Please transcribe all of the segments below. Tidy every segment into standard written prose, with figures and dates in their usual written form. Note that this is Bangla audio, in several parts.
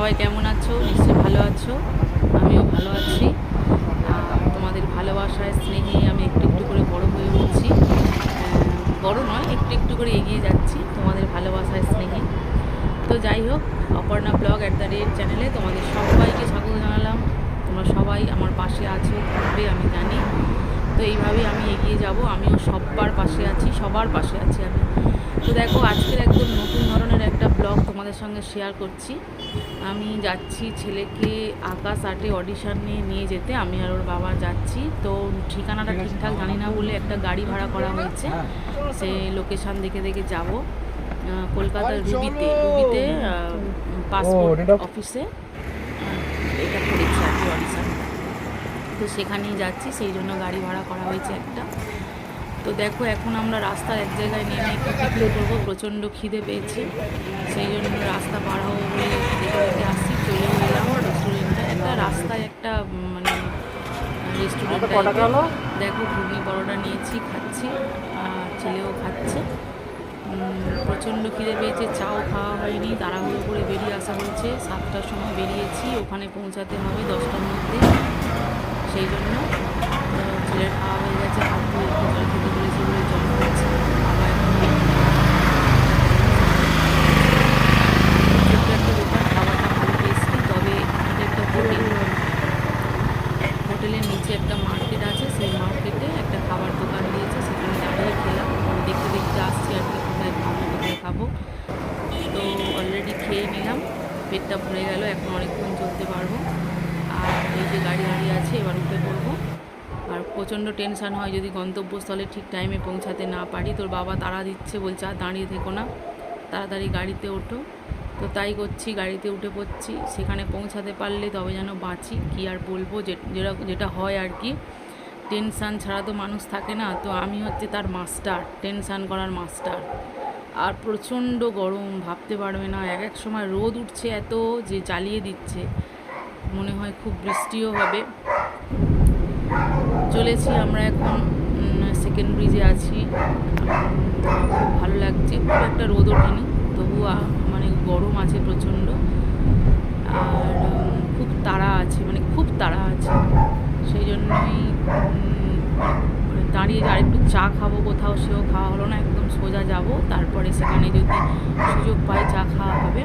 সবাই কেমন আছো? নিশ্চয়ই ভালো আছো। আমিও ভালো আছি। তোমাদের ভালোবাসায় স্নেহে আমি একটু একটু করে বড় হয়ে উঠছি। বড় নয়, একটু একটু করে এগিয়ে যাচ্ছি তোমাদের ভালোবাসায় স্নেহে। তো যাই হোক, অপর্ণা ব্লগ @ চ্যানেলে তোমাদের সবাইকে স্বাগত জানালাম। তোমরা সবাই আমার পাশে আছো, থাকবে আমি জানি। তো এইভাবেই আমি এগিয়ে যাব। আমিও সবার পাশে আছি, সবার পাশে আছি আমি। তো দেখো, আজকের একদম নতুন ধরনের একটা ব্লগ তোমাদের সঙ্গে শেয়ার করছি। আমি যাচ্ছি ছেলেকে আকাশ আর্টে অডিশন নিয়ে যেতে। আমি আর ওর বাবা যাচ্ছি। তো ঠিকানাটা ঠিকঠাক জানি না বলে একটা গাড়ি ভাড়া করা হয়েছে। সে লোকেশান দেখে দেখে যাব। কলকাতার রুবিতে পাসপোর্ট অফিসে এটা করেছে আর কি অডিশন। তো সেখানেই যাচ্ছি, সেই জন্য গাড়ি ভাড়া করা হয়েছে একটা। তো দেখো, এখন আমরা রাস্তার এক জায়গায় নেমে একটু পিকনিক করবো। প্রচণ্ড খিদে পেয়েছে, সেই জন্য রাস্তা পার হবো বলে দেখে দেখে আসছি। চলেও এলাম রেস্টুরেন্টে, একটা রাস্তায় একটা মানে রেস্টুরেন্ট। দেখো, ঘুগনি পরোটা নিয়েছি, খাচ্ছি, আর ছেলেও খাচ্ছে। প্রচণ্ড খিদে পেয়েছে, চাও খাওয়া হয়নি, তাড়াহুড়ো করে বেরিয়ে আসা হয়েছে। 7টার সময় বেরিয়েছি, ওখানে পৌঁছাতে হবে 10টার মধ্যে। সেই জন্য ছেলের খাওয়া হয়ে গেছে, হাত ধুয়ে একটু জল খেতে বলেছি বলে জল খাচ্ছে। আবার ছোট্ট একটা দোকান, খাবারটা ভালো টেস্টি। তবে এটা একটা হোটেলের নিচে একটা মার্কেট আছে, সেই মার্কেটে একটা খাবার দোকান দিয়েছে, সেখানে দাঁড়িয়ে খেলাম। দেখতে দেখতে আসছি আর কি, কোথায় খাবো কোথায় খাবো। তো অলরেডি খেয়ে নিলাম, পেটটা ভরে গেল। এখন অনেকক্ষণ চলতে পারবো। আর এই যে গাড়ি দাঁড়িয়ে আছে, এবার উঠে পড়বো। আর প্রচণ্ড টেনশান হয় যদি গন্তব্যস্থলে ঠিক টাইমে পৌঁছাতে না পারি। তোর বাবা তাড়া দিচ্ছে, বলছে আর দাঁড়িয়ে থেকো না, তাড়াতাড়ি গাড়িতে ওঠো। তো তাই করছি, গাড়িতে উঠে পড়ছি। সেখানে পৌঁছাতে পারলে তবে যেন বাঁচি। কি আর বলবো, যেটা হয় আর কি। টেনশান ছাড়া তো মানুষ থাকে না। তো আমি হচ্ছে তার মাস্টার, টেনশান করার মাস্টার। আর প্রচণ্ড গরম, ভাবতে পারবে না। এক সময় রোদ উঠছে এত যে জ্বালিয়ে দিচ্ছে, মনে হয় খুব বৃষ্টিও হবে। চলেছি আমরা এখন, সেকেন্ড ব্রিজে আছি। খুব ভালো লাগছে, খুব একটা রোদ ওঠেনি, তবু মানে গরম আছে প্রচণ্ড। আর খুব তাড়া আছে, মানে খুব তাড়া আছে। সেই জন্যই দাঁড়িয়ে যে আরেকটু চা খাবো কোথাও, সেও খাওয়া হলো না। একদম সোজা যাব, তারপরে সেখানে যদি সুযোগ পাই চা খাওয়া হবে।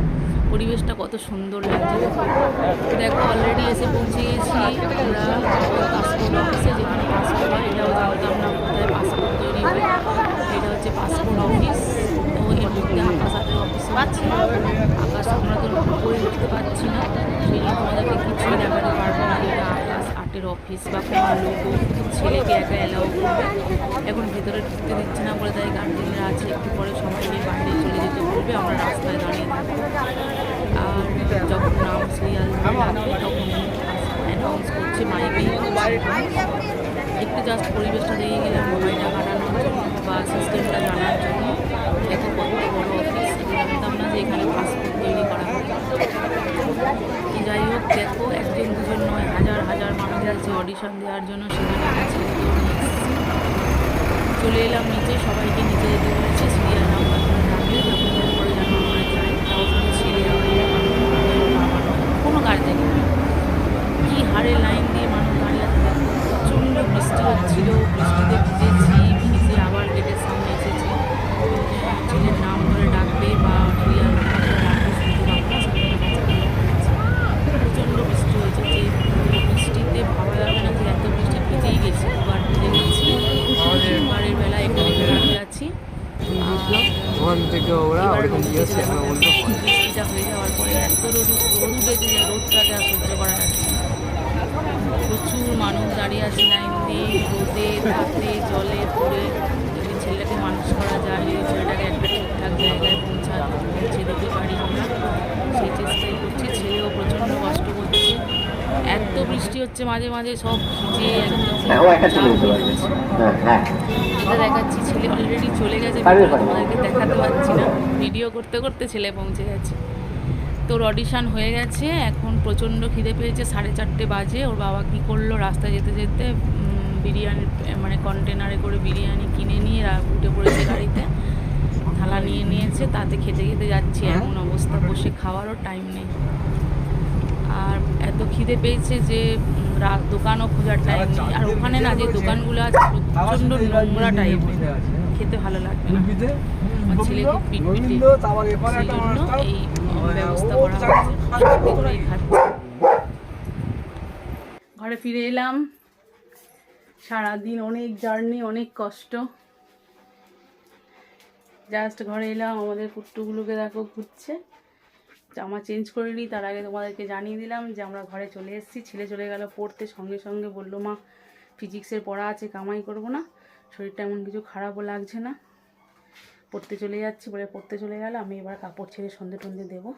পরিবেশটা কত সুন্দর লাগছে দেখো। অলরেডি এসে পৌঁছে গেছি আমরা পাসপোর্ট অফিসে, যেখানে পাসপোর্ট হয়। এটাও জানতাম না কোথায় পাসপোর্ট তৈরি হয়। এটা হচ্ছে পাসপোর্ট অফিস। তো এর মধ্যে আকাশ আর্টের অফিসও আছে। আকাশ আমরা তো উপরে উঠতে পারছি না, সেই জন্য তোমাদেরকে কিছুই দেখাতে পারবো না। এটা আকাশ আর্টের অফিস বা কোনো লোগো, শুধু ছেলেকে একা এলাও করবে। এখন ভেতরে ঢুকতে দিচ্ছে না বলে, তাই গার্জেনরা আছে, একটু পরে সবাই নিয়ে বাইরে চলে যেতে বলবে। আমরা রাস্তায় দাঁড়িয়ে থাকবো। আর যখন নাম সিরিয়াল থাকবে তখন অ্যানাউন্স করছে মাইকে। একটু জাস্ট পরিবেশটা দেখে গেলাম, মোবাইলটা কাটানোর জন্য বা সিস্টেমটা জানার জন্য। দেখো কত বড় অফিস, এটা জানতাম না যে এখানে পাসপোর্ট তৈরি করা হয়। যাই হোক, দেখো, একজন দুজন নয়, হাজার হাজার মানুষ আছে অডিশন দেওয়ার জন্য। সেখানে একটা ছেলেকেও নিয়ে এসেছি। চলে এলাম নিচে, সবাইকে নিচে যেতে বলেছে। সিরিয়াল নাম্বার ধরে নামিয়ে তারপরে পরে যেন আমরা যাই। তাও শুধু ছেলে আমার, বাবা নয়, কোনো গার্জেন নয়। কী হারে লাইন দিয়ে মানুষ দাঁড়িয়ে আছে দেখো। প্রচণ্ড বৃষ্টি হচ্ছিল, বৃষ্টিতে ভিজেছি। ভিজে আবার গেটের সামনে এসেছি। ছেলের নাম ধরে ডাকবে বা সিরিয়াল নাম্বার ধরে ডাকবে, শুনতে পাবো না। প্রচণ্ড বৃষ্টি হয়েছে, যে বৃষ্টিতে ভাবা যাবে না যে এত বৃষ্টি। ভিজেই গেছি, দুবার ভিজে গেছি। বাড়ির বেলায় এখানে দাঁড়িয়ে আছি। বৃষ্টিটা হয়ে যাওয়ার পরে এত রোদ উঠেছে যে রোদটাকে আর সহ্য করা যাচ্ছে না। প্রচুর মানুষ দাঁড়িয়ে আছে লাইন দিয়ে, রোদে তাতে জলে পড়ে। যদি ছেলেটাকে মানুষ করা যায়, যদি ছেলেটাকে একটা ঠিকঠাক জায়গায় পৌঁছে দিতে পারি আমরা, সেই চেষ্টাই করছি। ছেলেও প্রচণ্ড কষ্ট করছে, এত বৃষ্টি হচ্ছে মাঝে মাঝে, সব ভিজে একদম এটা দেখাচ্ছি। ছেলে অলরেডি চলে গেছে, তোমাদেরকে দেখাতে পারছি না, ভিডিও করতে করতে ছেলে পৌঁছে গেছে। তোর অডিশন হয়ে গেছে। এখন প্রচণ্ড খিদে পেয়েছে, 4:30 বাজে। ওর বাবা কী করলো, রাস্তায় যেতে যেতে বিরিয়ানি, মানে কন্টেনারে করে বিরিয়ানি কিনে নিয়ে উঠে পড়েছে গাড়িতে, থালা নিয়ে নিয়েছে, তাতে খেতে খেতে যাচ্ছি। এমন অবস্থা, বসে খাওয়ারও টাইম নেই। আর এত খিদে পেয়েছে যে দোকানও খোঁজার টাইম নেই। আর ওখানে না যে দোকানগুলো আছে প্রচণ্ড নোংরা টাইপের, খেতে ভালো লাগবে না। আমার ছেলে খুব পিটপিটে, সেই জন্য এই ব্যবস্থা করা হয়েছে, খাচ্ছে। ঘরে ফিরে এলাম, সারাদিন অনেক জার্নি, অনেক কষ্ট। জাস্ট ঘরে এলাম, আমাদের কুট্টুগুলোকে দেখো ঘুরছে। জামা চেঞ্জ করে নিই তার আগে তোমাদেরকে জানিয়ে দিলাম যে আমরা ঘরে চলে এসেছি। ছেলে চলে গেল পড়তে, সঙ্গে সঙ্গে বললো মা ফিজিক্সের পড়া আছে, কামাই করবো না, শরীরটা এমন কিছু খারাপও লাগছে না, পড়তে চলে যাচ্ছি বলে পড়তে চলে গেল। আমি এবার কাপড় ছেড়ে সন্ধে টন্ধে দেবো।